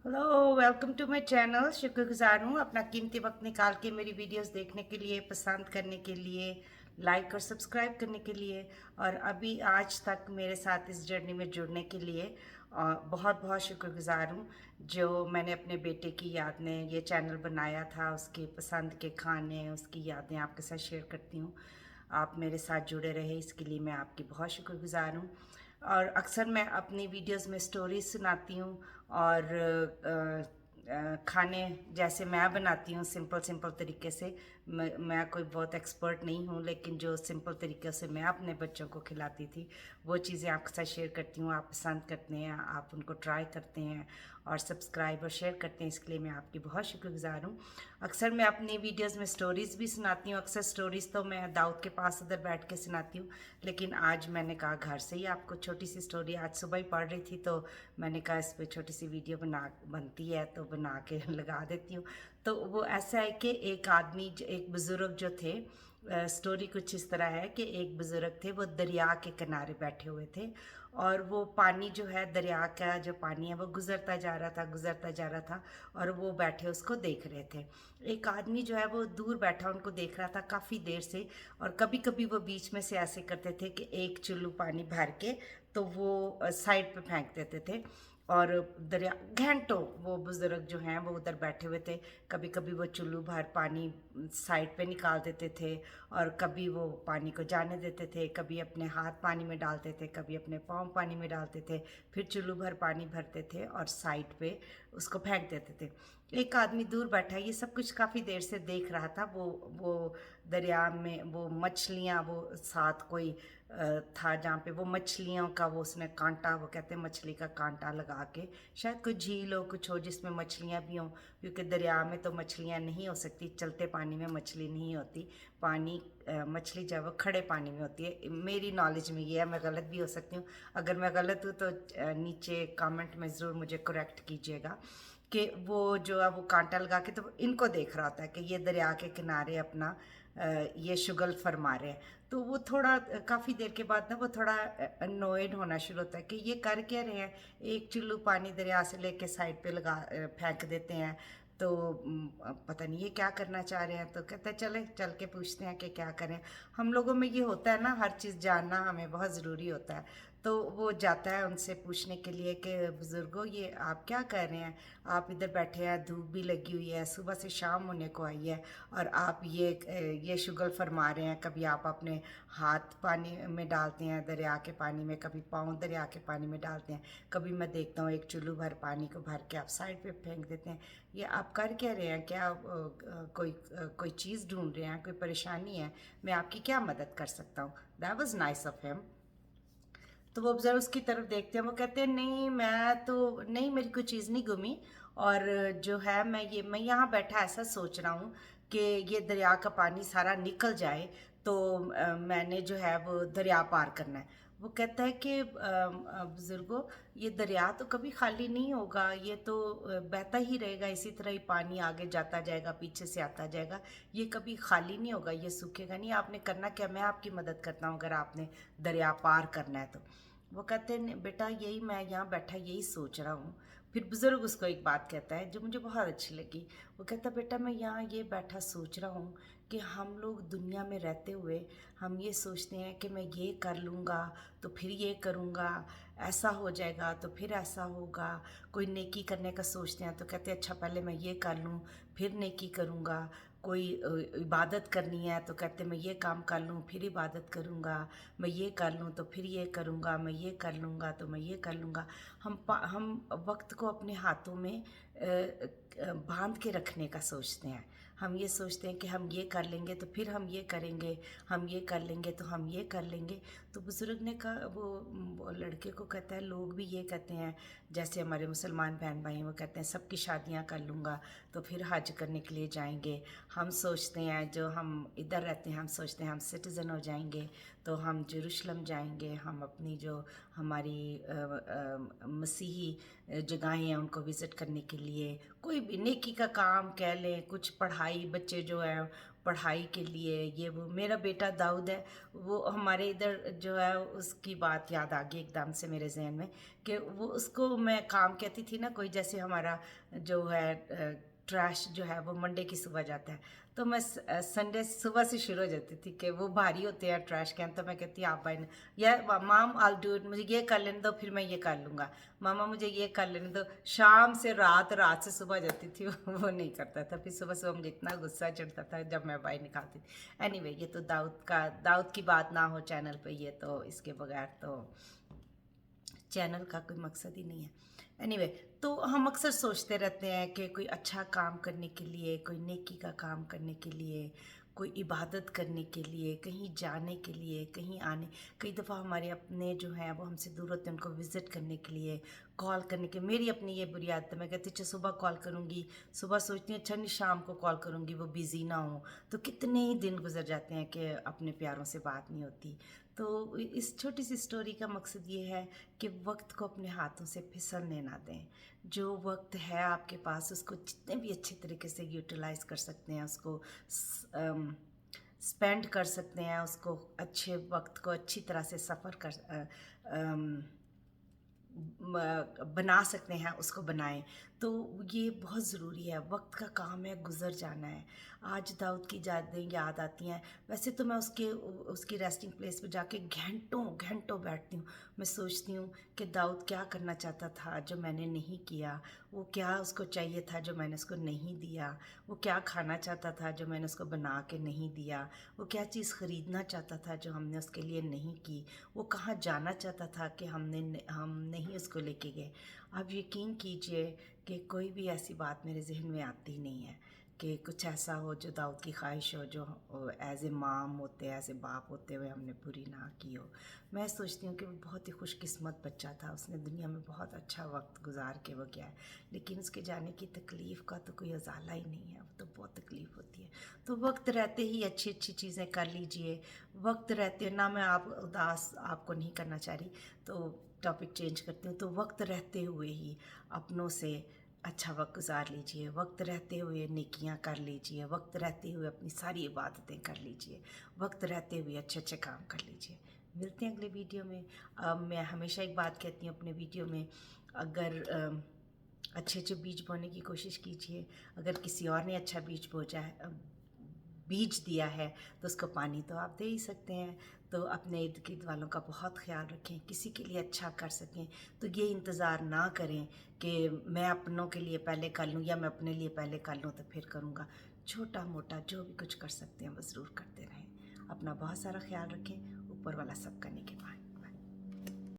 Hello, welcome to my channel. शुक्रगुजार हूँ अपना कीमती वक्त निकाल के मेरी वीडियोस देखने के लिए, पसंद करने के लिए, लाइक और सब्सक्राइब करने के लिए और अभी आज तक मेरे साथ इस जर्नी में जुड़ने के लिए बहुत बहुत शुक्रगुजार हूँ। जो मैंने अपने बेटे की याद में ये चैनल बनाया था, उसके पसंद के खाने, उसकी यादें आपके साथ शेयर करती हूँ। आप मेरे साथ जुड़े रहे, इसके लिए मैं आपकी बहुत शुक्रगुजार हूँ। और अक्सर मैं अपनी वीडियोस में स्टोरीज सुनाती हूँ और खाने जैसे मैं बनाती हूँ सिंपल सिंपल तरीके से। मैं कोई बहुत एक्सपर्ट नहीं हूँ, लेकिन जो सिंपल तरीके से मैं अपने बच्चों को खिलाती थी वो चीज़ें आपके साथ शेयर करती हूँ। आप पसंद करते हैं, आप उनको ट्राई करते हैं और सब्सक्राइब और शेयर करते हैं, इसके लिए मैं आपकी बहुत शुक्रगुजार हूँ। अक्सर मैं अपनी वीडियोस में स्टोरीज़ भी सुनाती हूँ। अक्सर स्टोरीज़ तो मैं दाऊद के पास उधर बैठ के सुनाती हूँ, लेकिन आज मैंने कहा घर से ही आपको छोटी सी स्टोरी, आज सुबह ही पढ़ रही थी तो मैंने कहा इस पर छोटी सी वीडियो बनती है तो बना के लगा देती हूँ। तो वो ऐसा है कि एक आदमी, एक बुज़ुर्ग जो थे, स्टोरी कुछ इस तरह है कि एक बुज़ुर्ग थे, वो दरिया के किनारे बैठे हुए थे और वो पानी जो है, दरिया का जो पानी है वो गुज़रता जा रहा था, गुज़रता जा रहा था और वो बैठे उसको देख रहे थे। एक आदमी जो है वो दूर बैठा उनको देख रहा था काफ़ी देर से, और कभी कभी वो बीच में से ऐसे करते थे कि एक चुल्लू पानी भर के तो वो साइड पे फेंक देते थे और दरिया घंटों वो बुज़ुर्ग जो हैं वो उधर बैठे हुए थे। कभी कभी वो चुल्लू भर पानी साइड पे निकाल देते थे और कभी वो पानी को जाने देते थे, कभी अपने हाथ पानी में डालते थे, कभी अपने पाँव पानी में डालते थे, फिर चुल्लू भर पानी भरते थे और साइड पे उसको फेंक देते थे। एक आदमी दूर बैठा ये सब कुछ काफ़ी देर से देख रहा था। वो दरिया में वो मछलियाँ, वो साथ कोई था जहाँ पे वो मछलियों का वो उसने कांटा, वो कहते हैं मछली का कांटा लगा के, शायद कोई झील हो कुछ हो जिसमें मछलियाँ भी हों, क्योंकि दरिया में तो मछलियाँ नहीं हो सकती, चलते पानी में मछली नहीं होती। पानी मछली जब वो खड़े पानी में होती है, मेरी नॉलेज में ये है, मैं गलत भी हो सकती हूँ। अगर मैं गलत हूँ तो नीचे कमेंट में ज़रूर मुझे करेक्ट कीजिएगा। कि वो जो है वो कांटा लगा के तो इनको देख रहा होता है कि ये दरिया के किनारे अपना ये शुगल फरमा रहे हैं। तो वो थोड़ा काफ़ी देर के बाद ना वो थोड़ा अनोयड होना शुरू होता है कि ये कर क्या रहे हैं, एक चुल्लू पानी दरिया से लेके साइड पे लगा फेंक देते हैं, तो पता नहीं ये क्या करना चाह रहे हैं। तो कहते हैं चले चल के पूछते हैं कि क्या करें। हम लोगों में ये होता है ना, हर चीज़ जानना हमें बहुत ज़रूरी होता है। तो वो जाता है उनसे पूछने के लिए कि बुज़ुर्गों ये आप क्या कर रहे हैं, आप इधर बैठे हैं, धूप भी लगी हुई है, सुबह से शाम होने को आई है और आप ये शुगल फरमा रहे हैं। कभी आप अपने हाथ पानी में डालते हैं दरिया के पानी में, कभी पाँव दरिया के पानी में डालते हैं, कभी मैं देखता हूँ एक चुल्लू भर पानी को भर के आप साइड पे फेंक देते हैं। ये आप कर क्या रहे हैं, क्या कोई चीज़ ढूंढ रहे हैं, कोई परेशानी है, मैं आपकी क्या मदद कर सकता हूँ। That was nice of him. तो वो ज़रा उसकी तरफ देखते हैं, वो कहते हैं नहीं मैं तो नहीं, मेरी कोई चीज़ नहीं गुमी। और जो है मैं यहाँ बैठा ऐसा सोच रहा हूँ कि ये दरिया का पानी सारा निकल जाए तो मैंने जो है वो दरिया पार करना है। वो कहता है कि बुज़ुर्गों ये दरिया तो कभी खाली नहीं होगा, ये तो बहता ही रहेगा, इसी तरह ही पानी आगे जाता जाएगा, पीछे से आता जाएगा, ये कभी खाली नहीं होगा, ये सूखेगा नहीं। आपने करना क्या, मैं आपकी मदद करता हूँ अगर आपने दरिया पार करना है तो। वो कहते हैं बेटा यही मैं यहाँ बैठा यही सोच रहा हूँ। फिर बुज़ुर्ग उसको एक बात कहता है जो मुझे बहुत अच्छी लगी। वो कहता बेटा मैं यहाँ ये बैठा सोच रहा हूँ कि हम लोग दुनिया में रहते हुए हम ये सोचते हैं कि मैं ये कर लूँगा तो फिर ये करूँगा, ऐसा हो जाएगा तो फिर ऐसा होगा। कोई नेकी करने का सोचते हैं तो कहते हैं अच्छा पहले मैं ये कर लूँ फिर नेकी करूँगा। कोई इबादत करनी है तो कहते मैं ये काम कर लूँ फिर इबादत करूँगा, मैं ये कर लूँ तो फिर ये करूँगा, मैं ये कर लूँगा तो मैं ये कर लूँगा। हम वक्त को अपने हाथों में बांध के रखने का सोचते हैं। हम ये सोचते हैं कि हम ये कर लेंगे तो फिर हम ये करेंगे, हम ये कर लेंगे तो हम ये कर लेंगे। तो बुज़ुर्ग ने कहा, वो लड़के को कहता है लोग भी ये कहते हैं, जैसे हमारे मुसलमान बहन भाई वो कहते हैं सबकी शादियां कर लूँगा तो फिर हज करने के लिए जाएंगे। हम सोचते हैं जो हम इधर रहते हैं हम सोचते हैं हम सिटीज़न हो जाएंगे तो हम यरूशलेम जाएंगे, हम अपनी जो हमारी मसीही जगहें हैं उनको विज़िट करने के लिए, कोई भी नेकी का काम कह लें, कुछ पढ़ाई, बच्चे जो हैं पढ़ाई के लिए, ये वो। मेरा बेटा दाऊद है, वो हमारे इधर जो है उसकी बात याद आ गई एकदम से मेरे जहन में कि वो उसको मैं काम कहती थी ना, कोई जैसे हमारा जो है ट्रैश जो है वो मंडे की सुबह जाता है, तो मैं संडे सुबह से शुरू हो जाती थी कि वो भारी होते हैं ट्रैश कैन, तो मैं कहती आप भाई या माम आल डू इट, मुझे ये कर लेने दो फिर मैं ये कर लूँगा, मामा मुझे ये कर लेने दो। शाम से रात, रात से सुबह जाती थी वो नहीं करता था, फिर सुबह सुबह मुझे इतना गुस्सा चढ़ता था जब मैं बाहर निकालती थी। एनीवे ये तो दाऊद की बात ना हो चैनल पे, ये तो इसके बगैर तो चैनल का कोई मकसद ही नहीं है। एनीवे तो हम अक्सर सोचते रहते हैं कि कोई अच्छा काम करने के लिए, कोई नेकी का काम करने के लिए, कोई इबादत करने के लिए, कहीं जाने के लिए, कहीं आने, कई दफ़ा हमारे अपने जो हैं वो हमसे दूर होते हैं, उनको विज़िट करने के लिए, कॉल करने के। मेरी अपनी ये बुरी आदत है, मैं कहती अच्छा सुबह कॉल करूँगी, सुबह सोचती हूँ अच्छा नहीं शाम को कॉल करूँगी, वो बिज़ी ना हो, तो कितने ही दिन गुजर जाते हैं कि अपने प्यारों से बात नहीं होती। तो इस छोटी सी स्टोरी का मकसद ये है कि वक्त को अपने हाथों से फिसलने ना दें। जो वक्त है आपके पास उसको जितने भी अच्छे तरीके से यूटिलाइज़ कर सकते हैं, उसको स्पेंड कर सकते हैं, उसको अच्छे वक्त को अच्छी तरह से सफ़र कर बना सकते हैं, उसको बनाएं। तो ये बहुत ज़रूरी है, वक्त का काम है, गुज़र जाना है। आज दाऊद की याद आती हैं, वैसे तो मैं उसकी रेस्टिंग प्लेस पे जाके घंटों घंटों बैठती हूँ। मैं सोचती हूँ कि दाऊद क्या करना चाहता था जो मैंने नहीं किया, वो क्या उसको चाहिए था जो मैंने उसको नहीं दिया, वो क्या खाना चाहता था जो मैंने उसको बना के नहीं दिया, वो क्या चीज़ ख़रीदना चाहता था जो हमने उसके लिए नहीं की, वो कहाँ जाना चाहता था कि हम नहीं उसको लेके गए। आप यकीन कीजिए कि कोई भी ऐसी बात मेरे जहन में आती नहीं है कि कुछ ऐसा हो जो दाऊद की ख्वाहिश हो, जो एज ए माम होते, एज ए बाप होते हुए हमने पूरी ना की हो। मैं सोचती हूँ कि वो बहुत ही खुशकिस्मत बच्चा था, उसने दुनिया में बहुत अच्छा वक्त गुजार के वो गया है, लेकिन उसके जाने की तकलीफ़ का तो कोई अज़ाला ही नहीं है, वो तो बहुत तकलीफ़ होती है। तो वक्त रहते ही अच्छी अच्छी चीज़ें कर लीजिए, वक्त रहते ना, मैं आप उदास आपको नहीं करना चाह रही, तो टॉपिक चेंज करती हूँ। तो वक्त रहते हुए ही अपनों से अच्छा वक्त गुजार लीजिए, वक्त रहते हुए नेकियां कर लीजिए, वक्त रहते हुए अपनी सारी इबादतें कर लीजिए, वक्त रहते हुए अच्छे अच्छे काम कर लीजिए। मिलते हैं अगले वीडियो में। मैं हमेशा एक बात कहती हूँ अपने वीडियो में, अगर अच्छे अच्छे बीज बोने की कोशिश कीजिए, अगर किसी और ने अच्छा बीज दिया है तो उसको पानी तो आप दे ही सकते हैं। तो अपने इर्द गिर्द वालों का बहुत ख्याल रखें, किसी के लिए अच्छा कर सकें, तो ये इंतज़ार ना करें कि मैं अपनों के लिए पहले कर लूँ या मैं अपने लिए पहले कर लूँ तो फिर करूँगा। छोटा मोटा जो भी कुछ कर सकते हैं वो ज़रूर करते रहें। अपना बहुत सारा ख्याल रखें। ऊपर वाला सब करने के बाद